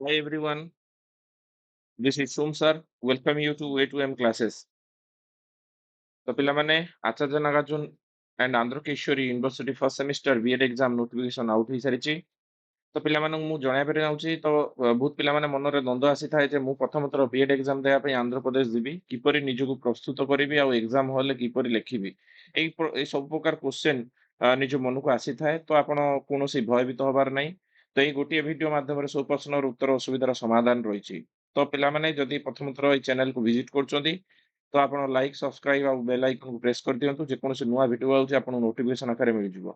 Hi everyone, this is Shum sir. Welcome you to A2M classes. ତ ପିଲାମାନେ Acharya Nagarjuna and Andhra Kesari university first semester BEd exam notification out ହେଇସାରିଛି। ତ ପିଲାମାନଙ୍କୁ ମୁଁ ଜଣାଇବାକୁ ଚାହୁଁଛି ବହୁତ ପିଲାମାନେ ମନରେ ଦ୍ୱନ୍ଦ୍ୱ ଆସିଥାଏ ଯେ ମୁଁ ପ୍ରଥମ ଥର ବିଏଡ୍ ଏକ୍ଜାମ ଦେବା ପାଇଁ ଆନ୍ଧ୍ରପ୍ରଦେଶ ଯିବି କିପରି ନିଜକୁ ପ୍ରସ୍ତୁତ କରିବି ଆଉ ଏକ୍ଜାମ ହଲରେ କିପରି ଲେଖିବି ଏଇ ସବୁ ପ୍ରକାର କ୍ୱେଶ୍ଚେନ ନିଜ ମନକୁ ଆସିଥାଏ। ତ ଆପଣ କୌଣସି ଭୟଭୀତ ହବାର ନାହିଁ। ତ ଏଇ ଗୋଟିଏ ଭିଡିଓ ମାଧ୍ୟମରେ ସବୁ ପ୍ରଶ୍ନର ଉତ୍ତର ଅସୁବିଧାର ସମାଧାନ ରହିଛି। ତ ପିଲାମାନେ ଯଦି ପ୍ରଥମ ଥର ଏଇ ଚ୍ୟାନେଲକୁ ଭିଜିଟ୍ କରୁଛନ୍ତି ତ ଆପଣ ଲାଇକ୍ ସବସ୍କ୍ରାଇବ ଆଉ ବେଲ୍ ଆଇକନକୁ ପ୍ରେସ୍ କରିଦିଅନ୍ତୁ। ଯେକୌଣସି ନୂଆ ଭିଡିଓ ଆଉଛି ଆପଣଙ୍କୁ ନୋଟିଫିକେସନ ଆକାରରେ ମିଳିଯିବ।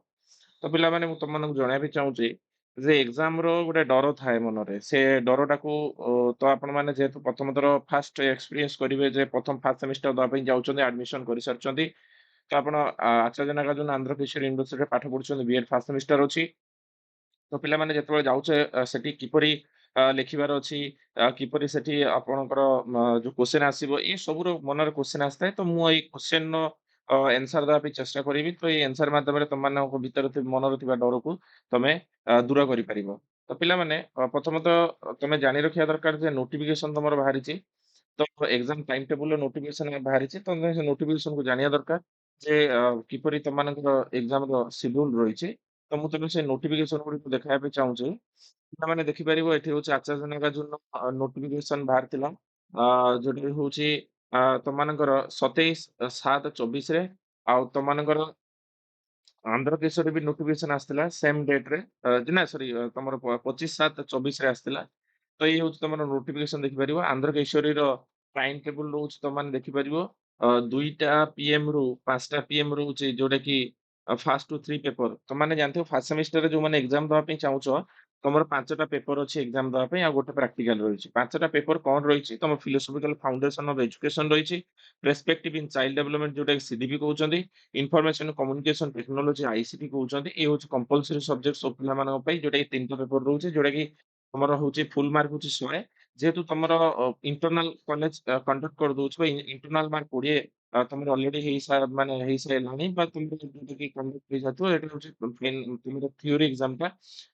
ତ ପିଲାମାନେ ମୁଁ ତମମାନଙ୍କୁ ଜଣାଇବାକୁ ଚାହୁଁଛି ଯେ ଏକ୍ଜାମର ଗୋଟେ ଡର ଥାଏ ମନରେ। ସେ ଡରଟାକୁ ତ ଆପଣମାନେ ଯେହେତୁ ପ୍ରଥମ ଥର ଫାଷ୍ଟ ଏକ୍ସପିରିଏନ୍ସ କରିବେ ଯେ ପ୍ରଥମ ଫାଷ୍ଟ ସେମିଷ୍ଟର ଦେବା ପାଇଁ ଯାଉଛନ୍ତି, ଆଡମିସନ କରିସାରିଛନ୍ତି। ତ ଆପଣ ଆଚାର୍ଯ୍ୟ ନାଗାର୍ଜୁନ ଆନ୍ଧ୍ରକେଶ୍ୱରୀ ୟୁନିଭର୍ସିଟିରେ ପାଠ ପଢୁଛନ୍ତି, ବିଏଡ୍ ଫାଷ୍ଟ ସେମିଷ୍ଟର ଅଛି। ତ ପିଲାମାନେ ଯେତେବେଳେ ଯାଉଛେ ସେଠି କିପରି ଲେଖିବାର ଅଛି, କିପରି ସେଠି ଆପଣଙ୍କର ଯୋଉ କ୍ୱେଶ୍ଚେନ୍ ଆସିବ, ଏ ସବୁର ମନରେ କ୍ୱେଶ୍ଚେନ୍ ଆସିଥାଏ। ତ ମୁଁ ଏଇ କ୍ୱେଶ୍ଚେନର ଆନ୍ସର ଦେବା ପାଇଁ ଚେଷ୍ଟା କରିବି। ତ ଏଇ ଆନ୍ସର ମାଧ୍ୟମରେ ତମମାନଙ୍କ ଭିତରେ ମନରେ ଥିବା ଡରକୁ ତମେ ଦୂର କରିପାରିବ। ତ ପିଲାମାନେ ପ୍ରଥମତଃ ତମେ ଜାଣି ରଖିବା ଦରକାର ଯେ ନୋଟିଫିକେସନ ତମର ବାହାରିଛି। ତ ଏକ୍ସାମ ଟାଇମ ଟେବୁଲର ନୋଟିଫିକେସନ ବାହାରିଛି। ତମେ ସେ ନୋଟିଫିକେସନକୁ ଜାଣିବା ଦରକାର ଯେ କିପରି ତମମାନଙ୍କର ଏକ୍ସାମର ସିଡ୍ୟୁଲ ରହିଛି। ତ ମୁଁ ତେଣୁ ସେ ନୋଟିଫିକେସନ ଗୁଡ଼ିକୁ ଦେଖାଇବା ପାଇଁ ଚାହୁଁଛି। ପିଲାମାନେ ଦେଖିପାରିବ ଏଠି ହଉଛି ଆଚାର୍ଯ୍ୟ ନାଗାର୍ଜୁନ ନୋଟିଫିକେସନ ବାହାରିଥିଲା। ଯୋଉଟାକି ହଉଛି ତମମାନଙ୍କର 27/7/24 ରେ। ଆଉ ତମମାନଙ୍କର ଆନ୍ଧ୍ରକେଶ୍ୱରୀ ବି ନୋଟିଫିକେସନ ଆସିଥିଲା ସେମ୍ ଡେଟ୍‌ରେ। ନା ସରି, ତମର 25/7/24 ରେ ଆସିଥିଲା। ତ ଏଇ ହଉଛି ତମର ନୋଟିଫିକେସନ ଦେଖିପାରିବ। ଆନ୍ଧ୍ରକେଶ୍ୱରୀର ଟାଇମ୍ ଟେବୁଲ ରହୁଛି ତମମାନେ ଦେଖିପାରିବ। 2ଟା ପିଏମ୍ ରୁ 5ଟା ପିଏମ୍ ରହୁଛି ଯୋଉଟାକି ଫାଷ୍ଟ ଟୁ 3 ପେପର। ତମମାନେ ଜାଣିଥିବ ଫାଷ୍ଟ ସେମିଷ୍ଟରରେ ଯୋଉମାନେ ଏକ୍ସାମ ଦେବା ପାଇଁ ଚାହୁଁଛ, ତମର 5ଟା ପେପର ଅଛି ଏକ୍ସାମ ଦେବା ପାଇଁ ଆଉ ଗୋଟେ ପ୍ରାକ୍ଟିକାଲ ରହିଛି। 5ଟା ପେପର କଣ ରହିଛି? ତମ ଫିଲୋସଫିକାଲ ଫାଉଣ୍ଡେସନ ଅଫ ଏଜୁକେସନ ରହିଛି, ପର୍ସପେକ୍ଟିଭ ଇନ୍ ଚାଇଲ୍ଡ ଡେଭଲପମେଣ୍ଟ ଯୋଉଟାକି ସିଡିପି କହୁଛନ୍ତି, ଇନଫରମେସନ କମ୍ୟୁନିକେସନ ଟେକ୍ନୋଲଜି ଆଇସିଟି କହୁଛନ୍ତି। ଏ ହଉଛି କମ୍ପଲସରି ସବଜେକ୍ଟ ସବୁ ପିଲାମାନଙ୍କ ପାଇଁ, ଯୋଉଟାକି 3ଟା ପେପର ରହୁଛି, ଯୋଉଟାକି ତମର ହଉଛି ଫୁଲ ମାର୍କ ହଉଛି 100। ଯେହେତୁ ତମର ଇଣ୍ଟରନାଲ କଲେଜ କଣ୍ଡକ୍ଟ କରିଦଉଛି ବା ଇଣ୍ଟରନାଲ ମାର୍କ 20 ତମର ଅଲରେଡି ମାନେ ହେଇସାରିଲାଣି ବା ତୁମର ଯୋଉଟାକି କଣ୍ଡକ୍ଟ ହେଇଯାଇଥିବ। ଏଇଟା ହଉଛି ତୁମର ଥିଓରି ଏକ୍ସାମଟା,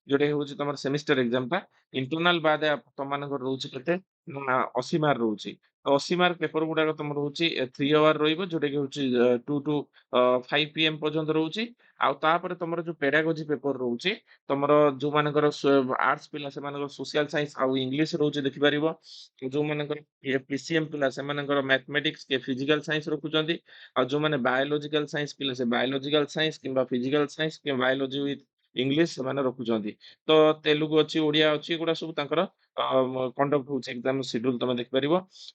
ଯୋଉଟାକି ହଉଛି ତମର ସେମିଷ୍ଟର ଏକ୍ସାମଟା। ଇଣ୍ଟରନାଲ ବାଦେ ତମମାନଙ୍କର ରହୁଛି କେତେ ନା 80 ମାର୍କ ରହୁଛି। 80 ମାର୍କ ପେପର ଗୁଡାକ ତମର ହଉଛି 3 ଆୱାର ରହିବ, ଯୋଉଟାକି ହଉଛି 2 ଟୁ 5 ପିଏମ୍ ପର୍ଯ୍ୟନ୍ତ ରହୁଛି। ଆଉ ତାପରେ ତମର ଯୋଉ ପେଡାଗୋଜି ପେପର ରହୁଛି, ତମର ଯୋଉମାନଙ୍କର ଆର୍ଟସ ପିଲା ସେମାନଙ୍କର ସୋସିଆଲ ସାଇନ୍ସ ଆଉ ଇଂଲିଶ ରହୁଛି ଦେଖିପାରିବ। ଯୋଉମାନଙ୍କର ପିସିଏମ୍ ପିଲା ସେମାନଙ୍କର ମ୍ୟାଥମେଟିକ୍ସ କି ଫିଜିକାଲ ସାଇନ୍ସ ରଖୁଛନ୍ତି। ଆଉ ଯୋଉମାନେ ବାୟୋଲୋଜିକାଲ ସାଇନ୍ସ ପିଲା ସେ ବାୟୋଲୋଜିକାଲ ସାଇନ୍ସ କିମ୍ବା ଫିଜିକାଲ ସାଇନ୍ସ କିମ୍ବା ବାୟୋଲୋଜି ୱିଥ୍ ଇଂଲିଶ ସେମାନେ ରଖୁଛନ୍ତି। ତ ତେଲୁଗୁ ଅଛି, ଓଡିଆ ଅଛି, ଏଗୁଡା ସବୁ ତାଙ୍କର କଣ୍ଡକ୍ଟ ହଉଛି ଏକ୍ସାମ ସିଡ୍ୟୁଲ ତମେ ଦେଖିପାରିବ।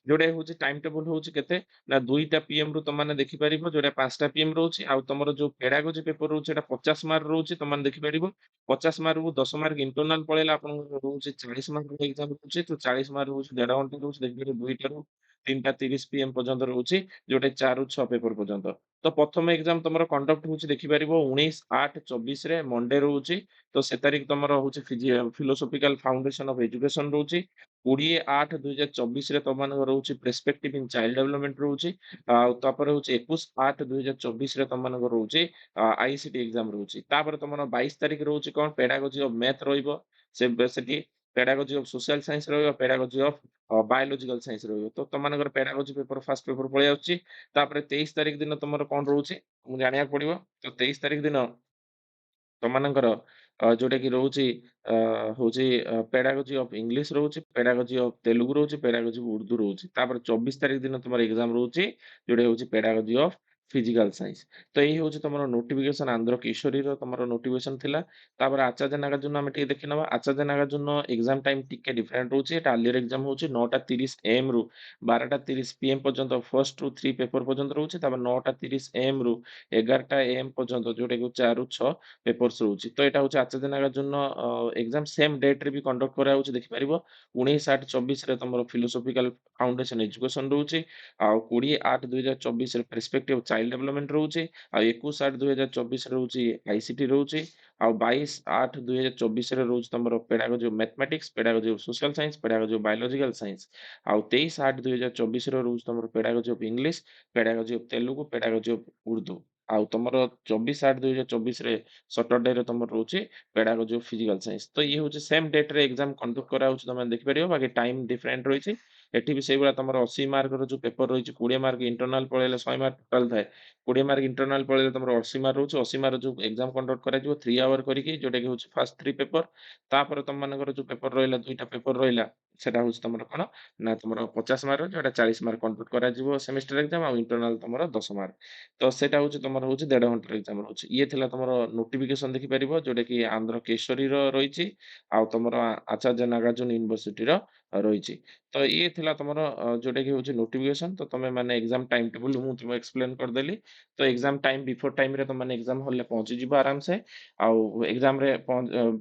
ଯୋଉଟା ହଉଛି ଟାଇମ ଟେବୁଲ ହଉଛି କେତେ ନା 2ଟା ପିଏମ୍ ରୁ ତମମାନେ ଦେଖିପାରିବ, ଯୋଉଟା 5ଟା ପିଏମ୍ ରହୁଛି। ଆଉ ତମର ଯୋଉ ପେଡାଗୋଜି ପେପର ରହୁଛି ଏଟା 50 ମାର୍କ ରହୁଛି, ତମମାନେ ଦେଖିପାରିବ। 50 ମାର୍କରୁ 10 ମାର୍କ ଇଣ୍ଟରନାଲ ପଳେଇଲା, ଆପଣଙ୍କର ରହୁଛି 40 ମାର୍କ ଏକ୍ସାମ ରହୁଛି। ତ 40 ମାର୍କ ହଉଛି 1.5 ଘଣ୍ଟା ରହୁଛି, ଦେଖିପାରିବ 2ଟାରୁ 3ଟା 30 ପିଏମ୍ ପର୍ଯ୍ୟନ୍ତ ରହୁଛି, ଯୋଉଟା 4ରୁ 6 ପେପର ପର୍ଯ୍ୟନ୍ତ। ତ ପ୍ରଥମ ଏକ୍ସାମ ତମର କଣ୍ଡକ୍ଟ ହଉଛି ଦେଖିପାରିବ 19/8/24 ମଣ୍ଡେ ରହୁଛି। ତ ସେ ତାରିଖ ତମର ହଉଛି ଫିଲୋସଫିକାଲ ଫାଉଣ୍ଡେସନ ଅଫ ଏଜୁକେସନ ରହୁଛି। 20/8/2024 ତମମାନଙ୍କର ରହୁଛି ପର୍ସପେକ୍ଟିଭ ଇନ୍ ଚାଇଲ୍ଡ ଡେଭଲପମେଣ୍ଟ ରହୁଛି। ଆଉ ତାପରେ ହଉଛି 21/8/2024 ତମମାନଙ୍କର ରହୁଛି ଆଇସିଟି ଏକ୍ସାମ ରହୁଛି। ତାପରେ ତମର 22 ତାରିଖ ରହୁଛି କଣ ପେଡାଗୋଜି ଅଫ ମ୍ୟାଥ ରହିବ। ସେଠି ପେଡାଗୋଜି ଅଫ ସୋସିଆଲ ସାଇନ୍ସ ରହିବ, ପେଡାଗୋଜି ଅଫ ବାୟୋଲୋଜିକାଲ ସାଇନ୍ସ ରହିବ। ତ ତମମାନଙ୍କର ପେଡାଗୋଜି ପେପର ଫାଷ୍ଟ ପେପର ପଳେଇ ଆସୁଛି। ତାପରେ 23 ତାରିଖ ଦିନ ତମର କଣ ରହୁଛି ମୁଁ ଜାଣିବାକୁ ପଡିବ। ତ 23 ତାରିଖ ଦିନ ତମମାନଙ୍କର ଯୋଉଟାକି ରହୁଛି ଅ ହଉଛି ପେଡାଗୋଜି ଅଫ ଇଂଲିଶ ରହୁଛି, ପେଡାଗୋଜି ଅଫ ତେଲୁଗୁ ରହୁଛି, ପେଡାଗୋଜି ଅଫ ଉର୍ଦ୍ଦୁ ରହୁଛି। ତାପରେ 24 ତାରିଖ ଦିନ ତମର ଏକ୍ସାମ ରହୁଛି, ଯୋଉଟା ହଉଛି ପେଡାଗୋଜି ଅଫ ଫିଜିକାଲ ସାଇନ୍ସ। ତ ଏଇ ହଉଛି ତମର ନୋଟିଫିକେସନ ଆନ୍ଧ୍ରକେଶ୍ୱରୀର ତମର ନୋଟିଫିକେସନ ଥିଲା। ତାପରେ ଆଚାର୍ଯ୍ୟ ନାଗାର୍ଜୁନ ଆମେ ଟିକେ ଦେଖିନବା। ଆଚାର୍ଯ୍ୟ ନାଗାର୍ଜୁନ ଏକ୍ସାମ ଟାଇମ ଟିକେ ଡିଫରେଣ୍ଟ ରହୁଛି। ଏଟା ଆର୍ଲିୟର ଏକ୍ସାମ ହଉଛି 9:30 AM ରୁ 12:30 PM ପର୍ଯ୍ୟନ୍ତ ଫର୍ଷ୍ଟ ରୁ 3 ପେପର ପର୍ଯ୍ୟନ୍ତ ରହୁଛି। ତାପରେ 9:30 AM ରୁ 11ଟା AM ପର୍ଯ୍ୟନ୍ତ, ଯୋଉଟା କି 4ରୁ 6 ପେପର୍ସ ରହୁଛି। ତ ଏଇଟା ହଉଛି ଆଚାର୍ଯ୍ୟ ନାଗାର୍ଜୁନ ଏକ୍ସାମ ସେମ୍ ଡେଟ୍‌ରେ ବି କଣ୍ଡକ୍ଟ କରାହଉଛି ଦେଖିପାରିବ। 19/8/24 ରେ ତମର ଫିଲୋସଫିକାଲ ଫାଉଣ୍ଡେସନ ଏଜୁକେସନ ରହୁଛି। ଆଉ 20/8/2024 ରେ ପର୍ସପେକ୍ଟିଭ ଚାଇଲ୍ଡ ଡେଭଲପମେଣ୍ଟ ରହୁଛି। ଆଉ 21/8/2024 ରେ ରହୁଛି ଆଇସିଟି ରହୁଛି। ଆଉ 22/8/2024 ରେ ରହୁଛି ତମର pedagogy of mathematics, pedagogy of social science, pedagogy of biological science. ଆଉ 23/8/2024 ରେ ରହୁଛି ତମର pedagogy of English, pedagogy of Telugu, pedagogy of Urdu. ଆଉ ତମର 24/8/2024 ରେ ସଟରଡେରେ ତମର ରହୁଛି ପେଡାଗୋଜି ଅଫ ଫିଜିକାଲ ସାଇନ୍ସ। ତ ଇଏ ହଉଛି ସେମ୍ ଡେଟରେ ଏକ୍ଜାମ କଣ୍ଡକ୍ଟ କରାହଉଛି, ତମେ ଦେଖିପାରିବ, ବାକି ଟାଇମ ଡିଫରେଣ୍ଟ ରହିଛି। ଏଠି ବି ସେଇଭଳିଆ ତମର 80 ମାର୍କର ଯୋଉ ପେପର ରହିଛି, 20 ମାର୍କ ଇଣ୍ଟରନାଲ ପଳେଇଲେ 100 ମାର୍କ ଟୋଟାଲ ଥାଏ। 20 ମାର୍କ ଇଣ୍ଟରନାଲ ପଳେଇଲେ ତମର 80 ମାର୍କ ରହୁଛି। 80 ମାର୍କ ଯୋଉ ଏକ୍ଜାମ କଣ୍ଡକ୍ଟ କରାଯିବ 3 ଆୱାର କରିକି, ଯୋଉଟା କି ହଉଛି ଫାଷ୍ଟ 3 ପେପର। ତାପରେ ତମମାନଙ୍କର ଯୋଉ ପେପର ରହିଲା, 2ଟା ପେପର ରହିଲା, ସେଟା ହଉଛି ତମର କଣ ନା ତମର 50 ମାର୍କ, ଯୋଉଟା 40 ମାର୍କ କଣ୍ଡକ୍ଟ କରାଯିବ ସେମିଷ୍ଟର ଏକ୍ଜାମ, ଆଉ ଇଣ୍ଟରନାଲ ତମର 10 ମାର୍କ। ତ ସେଇଟା ହଉଛି ତମର ହଉଛି 1.5 ଘଣ୍ଟାର ଏକ୍ଜାମ ରହୁଛି। ଇଏ ଥିଲା ତମର ନୋଟିଫିକେସନ ଦେଖିପାରିବ, ଯୋଉଟା କି ଆନ୍ଧ୍ର କେଶରୀର ରହିଛି, ଆଉ ତମର ଆଚାର୍ଯ୍ୟ ନାଗାର୍ଜୁନ ୟୁନିଭର୍ସିଟିର ରହିଛି। ତ ଇଏ ଥିଲା ତମର ଯୋଉଟା କି ହଉଛି ନୋଟିଫିକେସନ। ତ ତମେ ମାନେ ଏକ୍ଜାମ ଟାଇମ ଟେବୁଲ ମୁଁ ତୁମକୁ ଏକ୍ସପ୍ଲେନ କରିଦେଲି। ତ ଏକ୍ଜାମ ଟାଇମ ବିଫୋର ଟାଇମରେ ତମେ ଏକ୍ଜାମ ହଲରେ ପହଞ୍ଚିଯିବ ଆରାମସେ। ଆଉ ଏକ୍ଜାମରେ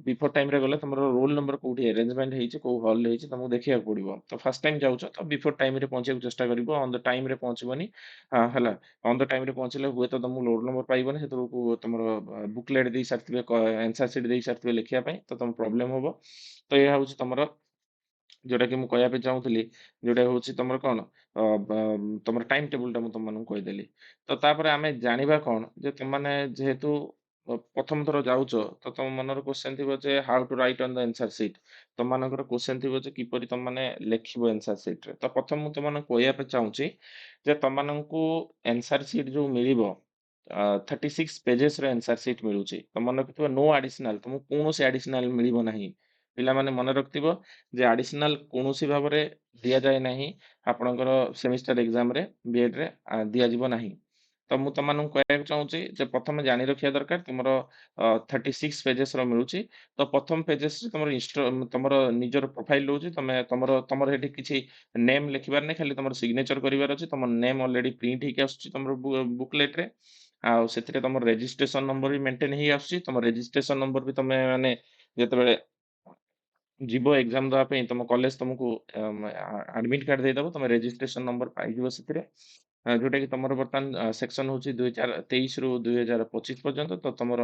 ବିଫୋର ଟାଇମରେ ଗଲେ ତମର ରୋଲ ନମ୍ବର କୋଉଠି ଆରେଞ୍ଜମେଣ୍ଟ ହେଇଛି, କୋଉ ହଲରେ ହେଇଛି, ତମକୁ ଦେଖିବାକୁ ପଡିବ। ତ ଫାର୍ଷ୍ଟ ଟାଇମ ଯାଉଛ ତ ବିଫୋର ଟାଇମରେ ପହଞ୍ଚିବାକୁ ଚେଷ୍ଟା କରିବ, ଅନ ଦ ଟାଇମରେ ପହଞ୍ଚିବନି। ହେଲା, ଅନ ଦ ଟାଇମରେ ପହଞ୍ଚିଲେ ହୁଏତ ତମକୁ ରୋଲ ନମ୍ବର ପାଇବନି, ସେତେବେଳକୁ ତମର ବୁକଲେଟ୍ ଦେଇ ସାରିଥିବେ, ଆନ୍ସର ସିଟ୍ ଦେଇ ସାରିଥିବେ ଲେଖିବା ପାଇଁ, ତ ତମ ପ୍ରୋବ୍ଲେମ ହବ। ତ ଏହା ହଉଛି ତମର ଯୋଉଟା କି ମୁଁ କହିବା ପାଇଁ ଚାହୁଁଥିଲି, ଯୋଉଟା ହଉଛି ତମର କଣ ତମର ଟାଇମ ଟେବୁଲଟା ମୁଁ ତମମାନଙ୍କୁ କହିଦେଲି। ତ ତାପରେ ଆମେ ଜାଣିବା କଣ ଯେ ତମମାନେ ଯେହେତୁ ପ୍ରଥମ ଥର ଯାଉଛ, ତ ତମ ମନର କ୍ୱେଶ୍ଚନ ଥିବ ଯେ how to write on the answer sheet. ତମମାନଙ୍କର କ୍ୱେଶ୍ଚନ ଥିବ ଯେ କିପରି ତମମାନେ ଲେଖିବ ଆନ୍ସର ସିଟ୍ରେ। ତ ପ୍ରଥମ ମୁଁ ତମମାନଙ୍କୁ କହିବା ପାଇଁ ଚାହୁଁଛି ଯେ ତମମାନଙ୍କୁ ଆନ୍ସର ସିଟ୍ ଯୋଉ ମିଳିବ, 36 ପେଜେସର ଆନ୍ସର ସିଟ୍ ମିଳୁଛି। ତମ ମନେ ରଖିଥିବ, ନୋ ଆଡିସନାଲ, ତମକୁ କୌଣସି ଆଡିସନାଲ ମିଳିବ ନାହିଁ। ପିଲାମାନେ ମନେ ରଖିଥିବ ଯେ ଆଡିସନାଲ କୌଣସି ଭାବରେ ଦିଆଯାଏ ନାହିଁ ଆପଣଙ୍କର ସେମିଷ୍ଟର ଏକ୍ଜାମରେ, ବିଏଡରେ ଦିଆଯିବ ନାହିଁ। ତ ମୁଁ ତମମାନଙ୍କୁ କହିବାକୁ ଚାହୁଁଛି ଯେ ପ୍ରଥମେ ଜାଣି ରଖିବା ଦରକାର, ତୁମର 36 ପେଜେସର ମିଳୁଛି। ତ ପ୍ରଥମ ପେଜେସରେ ତମର ତମର ନିଜର ପ୍ରୋଫାଇଲ ରହୁଛି। ତମର ସେଠି କିଛି ନେମ୍ ଲେଖିବାର ନାହିଁ, ଖାଲି ତମର ସିଗ୍ନେଚର କରିବାର ଅଛି। ତମ ନେମ୍ ଅଲରେଡି ପ୍ରିଣ୍ଟ ହେଇକି ଆସୁଛି ତମର ବୁକଲେଟରେ। ଆଉ ସେଥିରେ ତମର ରେଜିଷ୍ଟ୍ରେସନ ନମ୍ବର ବି ମେଣ୍ଟେନ ହେଇ ଆସୁଛି। ତମ ରେଜିଷ୍ଟ୍ରେସନ ନମ୍ବର ବି ତମେ ମାନେ ଯେତେବେଳେ ଯିବ ଏକ୍ଜାମ ଦେବା ପାଇଁ, ତମ କଲେଜ ତମକୁ ଆଡମିଟ କାର୍ଡ ଦେଇଦବ, ତମେ ରେଜିଷ୍ଟ୍ରେସନ ନମ୍ବର ପାଇଯିବ ସେଥିରେ। ଯୋଉଟା କି ତମର ବର୍ତ୍ତମାନ ସେକ୍ସନ ହଉଛି 2023ରୁ 2025 ପର୍ଯ୍ୟନ୍ତ। ତ ତମର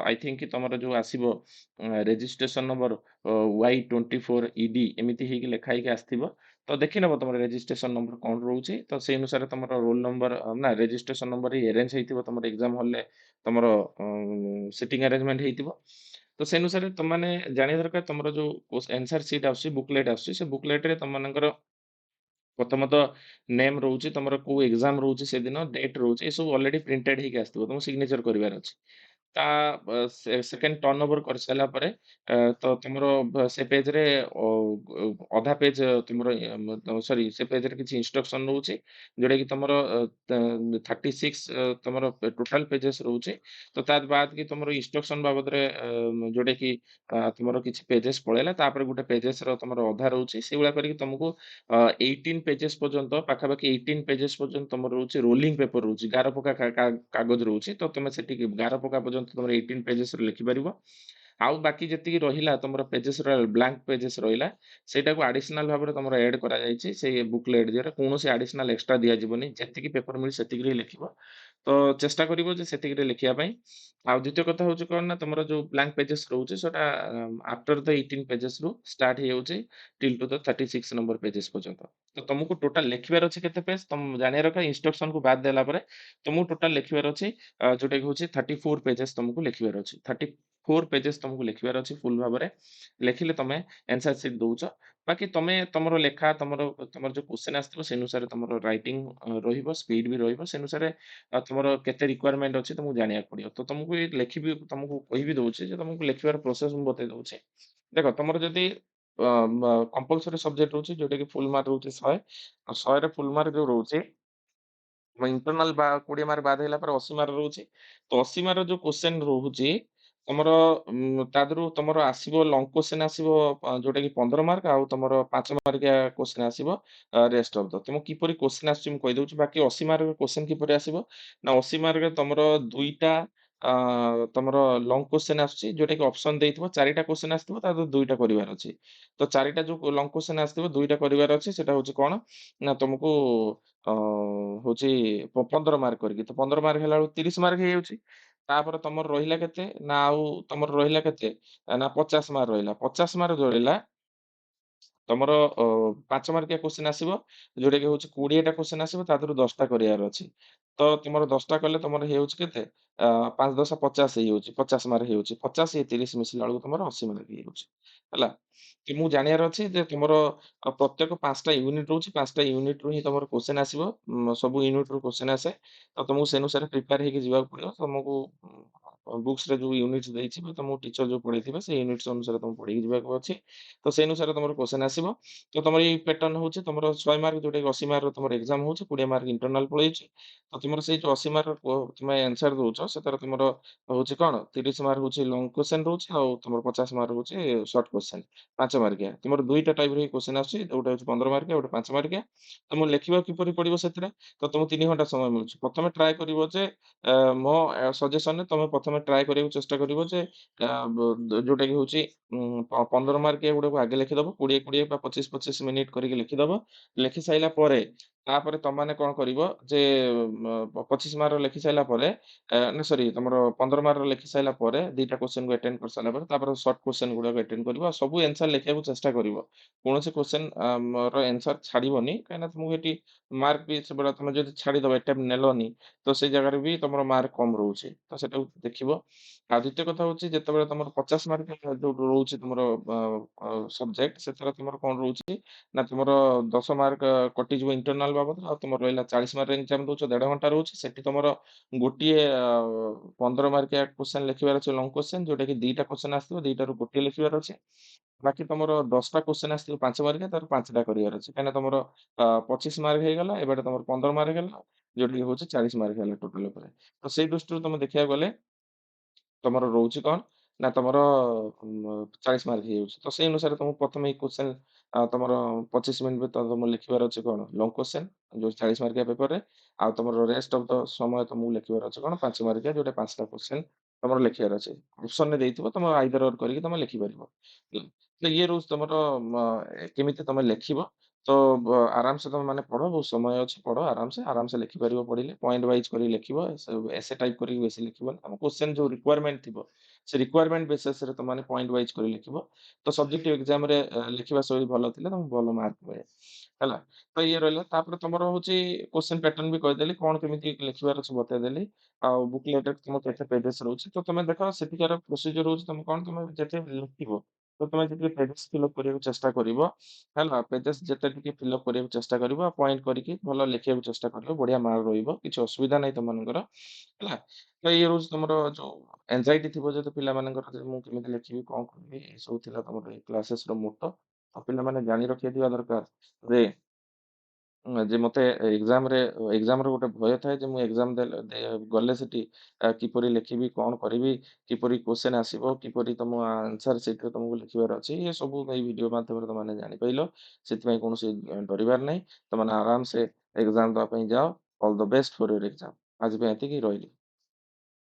ଆଇ ଥିଙ୍କ କି ତମର ଯୋଉ ଆସିବ ରେଜିଷ୍ଟ୍ରେସନ ନମ୍ବର Y24ED ଏମିତି ହେଇକି ଲେଖା ହେଇକି ଆସିଥିବ। ତ ଦେଖିନବ ତମର ରେଜିଷ୍ଟ୍ରେସନ ନମ୍ବର କଣ ରହୁଛି। ତ ସେଇ ଅନୁସାରେ ତମର ରୋଲ ନମ୍ବର ନା ରେଜିଷ୍ଟ୍ରେସନ ନମ୍ବର ଆରେଞ୍ଜ ହେଇଥିବ ତମର ଏକ୍ଜାମ ହଲରେ, ତମର ସିଟିଂ ଆରେଞ୍ଜମେଣ୍ଟ ହେଇଥିବ। ତ ସେ ଅନୁସାରେ ତମମାନେ ଜାଣିବା ଦରକାର, ତମର ଯୋଉ ଆନ୍ସର ସିଟ୍ ଆସୁଛି, ବୁକଲେଟ୍ ଆସୁଛି, ସେ ବୁକଲେଟରେ ତମମାନଙ୍କର ପ୍ରଥମତଃ ନେମ୍ ରହୁଛି, ତମର କୋଉ ଏକ୍ଜାମ ରହୁଛି, ସେଦିନ ଡେଟ୍ ରହୁଛି, ଏସବୁ ଅଲରେଡି ପ୍ରିଣ୍ଟେଡ ହେଇକି ଆସିଥିବ, ତମକୁ ସିଗ୍ନେଚର କରିବାର ଅଛି। ତା ସେକେଣ୍ଡ ଟର୍ନ ଓଭର କରିସାରିଲା ପରେ ତ ତମର ସେ ପେଜରେ ଅଧା ପେଜ ତମର ସରି, ସେ ପେଜରେ କିଛି ଇନଷ୍ଟ୍ରକ୍ସନ ରହୁଛି, ଯୋଉଟା କି ତମର 36 ତମର ଟୋଟାଲ ପେଜେସ୍ ରହୁଛି। ତ ତା ବାଦ କି ତମର ଇନଷ୍ଟ୍ରକ୍ସନ ବାବଦରେ ଯୋଉଟା କି ତମର କିଛି ପେଜେସ୍ ପଳେଇଲା, ତାପରେ ଗୋଟେ ପେଜେସ୍ ର ତମର ଅଧା ରହୁଛି। ସେଇଭଳିଆ କରିକି ତମକୁ 18 ପେଜେସ୍ ପର୍ଯ୍ୟନ୍ତ, ପାଖାପାଖି 18 ପେଜେସ୍ ପର୍ଯ୍ୟନ୍ତ ତମର ରହୁଛି ରୋଲିଂ ପେପର ରହୁଛି, ଗାର ପକା କାଗଜ ରହୁଛି। ତ ତମେ ସେଠିକି ଗାର ପକା ପର୍ଯ୍ୟନ୍ତ ତମର 18 ପେଜେସ୍ ଲେଖିପାରିବ। ଆଉ ବାକି ଯେତିକି ରହିଲା ତମର ପେଜେସ୍ ବ୍ଲାଙ୍କ ପେଜେସ୍ ରହିଲା, ସେଇଟାକୁ ଆଡିସନାଲ ଭାବରେ ତମର ଏଡ୍ କରାଯାଇଛି ସେଇ ବୁକଲେଟ୍ ଦିହରେ। କୌଣସି ଆଡିସନାଲ ଏକ୍ସଟ୍ରା ଦିଆଯିବନି, ଯେତିକି ପେପର ମିଳି ସେତିକିରେ ଲେଖିବ। ତ ଚେଷ୍ଟା କରିବ ଯେ ସେତିକିରେ ଲେଖିବା ପାଇଁ। ଆଉ ଦ୍ୱିତୀୟ କଥା ହଉଛି କଣ ନା, ତମର ଯୋଉ ବ୍ଲାଙ୍କ ପେଜେସ୍ ରହୁଛି ସେଟା ଆଫ୍ଟର ଦ 18 ପେଜେସ୍ ରୁ ଷ୍ଟାର୍ଟ ହେଇଯାଉଛି till to the 36 number pages ପର୍ଯ୍ୟନ୍ତ। ତ ତମକୁ ଟୋଟାଲ ଲେଖିବାର ଅଛି କେତେ ପେଜ, ତମ ଜାଣିବା ଦରକାର। ଇନଷ୍ଟ୍ରକ୍ସନ କୁ ବାଦ ଦେଲା ପରେ ତମକୁ ଟୋଟାଲ ଲେଖିବାର ଅଛି ଯୋଉଟା କି ହଉଛି 34 ପେଜେସ୍ ତମକୁ ଲେଖିବାର ଅଛି। 34 ପେଜେସ୍ ତମକୁ ଲେଖିବାର ଅଛି ଫୁଲ ଭାବରେ। ଲେଖିଲେ ତମେ ଆନ୍ସର ସିଟ୍ ଦଉଛ। ବାକି ତମେ ତମର ଲେଖା, ତମର ଯୋଉ କ୍ୱେଶ୍ଚନ ଆସିଥିବ ସେ ଅନୁସାରେ ତମର ରାଇଟିଂ ରହିବ, ସ୍ପିଡ ବି ରହିବ। ସେ ଅନୁସାରେ ତମର କେତେ ରିକ୍ୱାରମେଣ୍ଟ ଅଛି ତମକୁ ଜାଣିବାକୁ ପଡିବ। ତ ତମକୁ ତମକୁ କହିବି ଦଉଛି ଯେ ତମକୁ ଲେଖିବାର ପ୍ରୋସେସ ମୁଁ ବତେଇ ଦଉଛି। ଦେଖ, ତମର ଯଦି କମ୍ପଲସରି ସବଜେକ୍ଟ ରହୁଛି, ଯୋଉଟା କି ଫୁଲ ମାର୍କ ରହୁଛି 100, ଆଉ 100ରେ ଫୁଲ ମାର୍କ ଯୋଉ ରହୁଛି, ଇଣ୍ଟରନାଲ 20 ମାର୍କ ବାଦ ହେଲା ପରେ 80 ମାର୍କ ରହୁଛି। ତ 80 ମାର୍କ ଯୋଉ କ୍ୱେଶ୍ଚନ ରହୁଛି ତମର, ତା ଦେହରୁ ତମର ଆସିବ ଲଙ୍ଗ କ୍ୱେଶ୍ଚନ ଆସିବ ଯୋଉଟା କି 15 ମାର୍କ, ଆଉ ତମର 5 ମାର୍କିଆ କ୍ୱେଶ୍ଚନ ଆସିବ ରେଷ୍ଟ ଅଫ ଦ। ତମକୁ କିପରି କ୍ୱେଶ୍ଚନ ଆସୁଛି ମୁଁ କହିଦଉଛି। ବାକି 80 ମାର୍କ କ୍ୱେଶ୍ଚନ କିପରି ଆସିବ ନା, 80 ମାର୍କରେ ତମର ଦୁଇଟା ତମର ଲଙ୍ଗ କ୍ୱେଶ୍ଚନ ଆସୁଛି, ଯୋଉଟା କି ଅପସନ ଦେଇଥିବ। 4ଟା କ୍ୱେଶ୍ଚନ ଆସିଥିବ, ତା ଦେହରୁ 2ଟା କରିବାର ଅଛି। ତ 4ଟା ଯୋଉ ଲଙ୍ଗ କ୍ୱେଶ୍ଚନ ଆସିଥିବ, 2ଟା କରିବାର ଅଛି। ସେଟା ହଉଛି କଣ ନା, ତମକୁ ଅ ହଉଛି 15 ମାର୍କ କରିକି। ତ 15 ମାର୍କ ହେଲା ବେଳକୁ 30 ମାର୍କ ହେଇଯାଉଛି। ତାପରେ ତମର ରହିଲା କେତେ ନା, ଆଉ ତମର ରହିଲା କେତେ ନା 50 ମାର୍କ ରହିଲା। 50 ମାର୍କ ରହିଲା, ତମର 5 ମାର୍କିଆ କ୍ୱେଶ୍ଚିନ୍ ଆସିବ, ଯୋଉଟାକି ହଉଛି 20 ଟା କ୍ୱେଶ୍ଚିନ୍ ଆସିବ, ତା ଦେହରୁ 10 ଟା କରିବାର ଅଛି। ତ ତୁମର 10 ଟା କଲେ ତମର ହେଇଯାଉଛି କେତେ? 5 10 50 ହେଇଯାଉଛି, 50 ମାର୍କ ହେଇଯାଉଛି। 50 ଇଏ 30 ମିଶିଲା ବେଳକୁ ତମର 80 ମାର୍କ ହେଇଯାଉଛି। ହେଲା? କି ମୁଁ ଜାଣିବାର ଅଛି ଯେ ତୁମର ପ୍ରତ୍ୟେକ 5 ଟା ୟୁନିଟ୍ ରହୁଛି, 5 ଟା ୟୁନିଟ୍ ରୁ ହିଁ ତମର କ୍ୱେଶ୍ଚିନ୍ ଆସିବ। ସବୁ ୟୁନିଟ୍ ରୁ କ୍ୱେଶ୍ଚିନ୍ ଆସେ। ତ ତମକୁ ସେ ଅନୁସାରେ ପ୍ରିପେୟାର ହେଇକି ଯିବାକୁ ପଡିବ। ତମକୁ ବୁକ୍ସରେ ଯୋଉ ୟୁନିଟ୍ସ ଦେଇଥିବେ, ତମକୁ ଟିଚର ଯୋଉ ପଢେଇଥିବେ, ସେଇ ୟୁନିଟ୍ସ ଅନୁସାରେ ତମକୁ ପଢିକି ଯିବାକୁ ଅଛି। ତ ସେଇ ଅନୁସାରେ ତମର କ୍ୱେଶ୍ଚିନ୍ ଆସିବ। ତ ତମର ଏଇ ପ୍ୟାଟର୍ନ ହଉଛି ତମର 100 ମାର୍କ ଯୋଉଟାକି 80 ମାର୍କର ତମର ଏକ୍ସାମ୍ ହଉଛି, 20 ମାର୍କ ଇଣ୍ଟରନାଲ ପଳେଇଛି। ତ ତୁମର ସେଇ ଯୋଉ 80 ମାର୍କ ତୁମେ ଆନ୍ସର ଦଉଛ, ସେଥିରେ ତୁମର ହଉଛି କଣ 30 ମାର୍କ ହଉଛି ଲଙ୍ଗ କ୍ୱେଶ୍ଚିନ୍ ରହୁଛି, ଆଉ ତମର 50 ମାର୍କ ହଉଛି ସର୍ଟ କ୍ୱେଶ୍ଚିନ୍ 5 ମାର୍କିଆ। ତୁମର 2ଟା ଟାଇପର ହିଁ କ୍ୱେଶ୍ଚିନ୍ ଆସୁଛି। ଗୋଟେ ହଉଛି 15 ମାର୍କିଆ, ଗୋଟେ 5 ମାର୍କିଆ। ତମକୁ ଲେଖିବାକୁ କିପରି ପଡିବ ସେଥିରେ? ତ ତମକୁ 3 ଘଣ୍ଟା ସମୟ ମିଳୁଛି। ପ୍ରଥମେ ଟ୍ରାଏ କରିବ ଯେ ମୋ ସଜେସନରେ ତମେ ପ୍ରଥମେ ଟ୍ରାଏ କରିବାକୁ ଚେଷ୍ଟା କରିବ ଯେ ଆ ବ ଯୋଉଟାକି ହଉଛି 15 ମାର୍କିଆ ଗୁଡାକୁ ଆଗେ ଲେଖିଦବ। 20 20 ବା 25 25 ମିନିଟ୍ କରିକି ଲେଖିଦବ। ଲେଖି ସାଇଲା ପରେ ତାପରେ ତମେମାନେ କଣ କରିବ ଯେ 25 ମାର୍କର ଲେଖି ସାଇଲା ପରେ ନା ସରି ତମର 15 ମାର୍କର ଲେଖି ସାଇଲା ପରେ 2ଟା କ୍ୱେଶ୍ଚିନ୍‌କୁ ଆଟେଣ୍ଡ କରିସାରିଲା ପରେ ତାପରେ ସର୍ଟ କ୍ୱେଶ୍ଚିନ୍ ଗୁଡାକୁ ଆଟେଣ୍ଡ କରିବ। ଆଉ ସବୁ ଆନ୍ସର ଲେଖିବାକୁ ଚେଷ୍ଟା କରିବ। କୌଣସି କ୍ୱେଶ୍ଚିନ୍ ର ଆନ୍ସର ଛାଡିବନି। କାହିଁକିନା ତୁମକୁ ସେଠି ମାର୍କ ବି ସେଗୁଡା ତମେ ଯଦି ଛାଡିଦବ ଆଟେମ୍ପ୍ଟ ନେଲନି, ତ ସେଇ ଜାଗାରେ ବି ତମର ମାର୍କ କମ ରହୁଛି। ତ ସେଟାକୁ ଦେଖିବ। ଆଉ ଦ୍ୱିତୀୟ କଥା ହଉଛି ଯେତେବେଳେ ତମର 50 ମାର୍କିଆ ଯୋଉ ରହୁଛି ତମର ଅ ସବଜେକ୍ଟ, ସେଥିରେ ତମର କଣ ରହୁଛି ନା ତୁମର 10 ମାର୍କ କଟିଯିବ ଇଣ୍ଟରନାଲ ବାବଦରେ, ଆଉ ତୁମର ରହିଲା 40 ମାର୍କ ଏକ୍ସାମ୍ ଦଉଛ 1.5 ଘଣ୍ଟା ରହୁଛି। ସେଠି ତମର ଗୋଟିଏ 15 ମାର୍କିଆ କ୍ୱେଶ୍ଚିନ୍ ଲେଖିବାର ଅଛି ଲଙ୍ଗ କ୍ୱେଶ୍ଚିନ୍, ଯୋଉଟାକି 2ଟା କ୍ୱେଶ୍ଚିନ୍ ଆସିଥିବ, 2ଟାରୁ ଗୋଟିଏ ଲେଖିବାର ଅଛି। ବାକି ତମର 10ଟା କ୍ୱେଶ୍ଚିନ୍ ଆସିଥିବ 5 ମାର୍କିଆ, ତାର 5ଟା କରିବାର ଅଛି। କାହିଁକିନା ତମର 25 ମାର୍କ ହେଇଗଲା, ଏବାଟେ ତମର 15 ମାର୍କ ହେଲା, ଯୋଉଟାକି ହଉଛି 40 ମାର୍କ ହେଲା ଟୋଟାଲ ଉପରେ। ତ ସେଇ ଦୃଷ୍ଟିରୁ ତମେ ଦେଖିବାକୁ ଗଲେ ତମର ରହୁଛି କଣ? ନା ତମର 40 ମାର୍କ ହେଇଯାଉଛି। ତ ସେଇ ଅନୁସାରେ ତମକୁ ପ୍ରଥମେ ଏଇ କ୍ୱେଶ୍ଚିନ୍ ତମର 25 ମିନିଟ୍ ଭିତରେ ତମକୁ ଲେଖିବାର ଅଛି କଣ? ଲଙ୍ଗ କ୍ୱେଶ୍ଚିନ୍ ଯୋଉ 40 ମାର୍କିଆ ପେପରରେ। ଆଉ ତମର ରେଷ୍ଟ ଅଫ୍ ଦ ସମୟ ତମକୁ ଲେଖିବାର ଅଛି କଣ? 5 ମାର୍କିଆ, ଯୋଉଟା 5ଟା କ୍ୱେଶ୍ଚିନ୍ ତମର ଲେଖିବାର ଅଛି। ଅପସନରେ ଦେଇଥିବ, ତମେ ଆଇଦର ଅର୍ କରିକି ତମେ ଲେଖିପାରିବ। ହେଲା। ତ ଇଏ ରହୁଛି ତମର କେମିତି ତମେ ଲେଖିବ। ତ ଆରାମସେ ତମେମାନେ ପଢ, ବହୁତ ସମୟ ଅଛି, ପଢ ଆରାମସେ। ଆରାମସେ ଲେଖିପାରିବ ପଢିଲେ। ପଏଣ୍ଟ ୱାଇଜ୍ କରିକି ଲେଖିବ। ଏସେ ଟାଇପ୍ କରିକି ବେଶୀ ଲେଖିବନି। ତମ କ୍ୱେଶ୍ଚିନ୍ ଯୋଉ ରିକ୍ୱାରମେଣ୍ଟ ଥିବ, ସେ ରିକ୍ୱାରମେଣ୍ଟ ବେସିସରେ ତମେମାନେ ପଏଣ୍ଟ ୱାଇଜ୍ କରି ଲେଖିବ। ତ ସବଜେକ୍ଟିଭ ଏକ୍ସାମରେ ଲେଖିବା ଶୈଳୀ ଭଲ ଥିଲେ ତମକୁ ଭଲ ମାର୍କ ମିଳେ। ହେଲା। ତ ଇଏ ରହିଲା। ତାପରେ ତମର ହଉଛି କ୍ୱେଶ୍ଚିନ୍ ପ୍ୟାଟର୍ନ ବି କହିଦେଲି, କଣ କେମିତି ଲେଖିବାର ଅଛି ବତେଇଦେଲି। ଆଉ ବୁକଲେଟରେ ତମର କେତେ ପେଜେସ୍ ରହୁଛି। ତ ତମେ ଦେଖ ସେଠିକାର ପ୍ରୋସିଜର ହଉଛି ତମେ କଣ ତମେ ଯେତେ ଲେଖିବ, ତ ତମେ ଯେତିକି ପେଜେସ୍ ଫିଲ୍ଅପ୍ କରିବାକୁ ଚେଷ୍ଟା କରିବ। ହେଲା। ପେଜେସ୍ ଯେତେ ଟିକେ ଫିଲ୍ଅପ୍ କରିବାକୁ ଚେଷ୍ଟା କରିବ, ଆଉ ପଏଣ୍ଟ କରିକି ଭଲ ଲେଖିବାକୁ ଚେଷ୍ଟା କରିବ, ବଢିଆ ମାର୍କ ରହିବ। କିଛି ଅସୁବିଧା ନାହିଁ ତମମାନଙ୍କର। ହେଲା। ତ ଇଏ ରହୁଛି ତମର ଯୋଉ ଏନଜାଇଟି ଥିବ ଯଦି ପିଲାମାନଙ୍କର ଯେ ମୁଁ କେମିତି ଲେଖିବି, କଣ କରିବି, ଏସବୁ ଥିଲା ତମର ଏଇ କ୍ଲାସେସର ମୋଟୋ। ଆଉ ପିଲାମାନେ ଜାଣି ରଖିଥିବା ଦରକାର ଯେ ଯେ ମତେ ଏକ୍ସାମର ଗୋଟେ ଭୟ ଥାଏ ଯେ ମୁଁ ଏକ୍ସାମ ଗଲେ ସେଠି କିପରି ଲେଖିବି, କଣ କରିବି, କିପରି କ୍ୱେଶ୍ଚିନ୍ ଆସିବ, କିପରି ତମ ଆନ୍ସର ସିଟରେ ତମକୁ ଲେଖିବାର ଅଛି। ଏ ସବୁ ଏଇ ଭିଡିଓ ମାଧ୍ୟମରେ ତମମାନେ ଜାଣିପାରିଲ। ସେଥିପାଇଁ କୌଣସି ଡରିବାର ନାହିଁ। ତମମାନେ ଆରାମସେ ଏକ୍ସାମ ଦେବା ପାଇଁ ଯାଅ। All the best for your exam. ଆଜି ପାଇଁ ଏତିକି, ରହିଲି।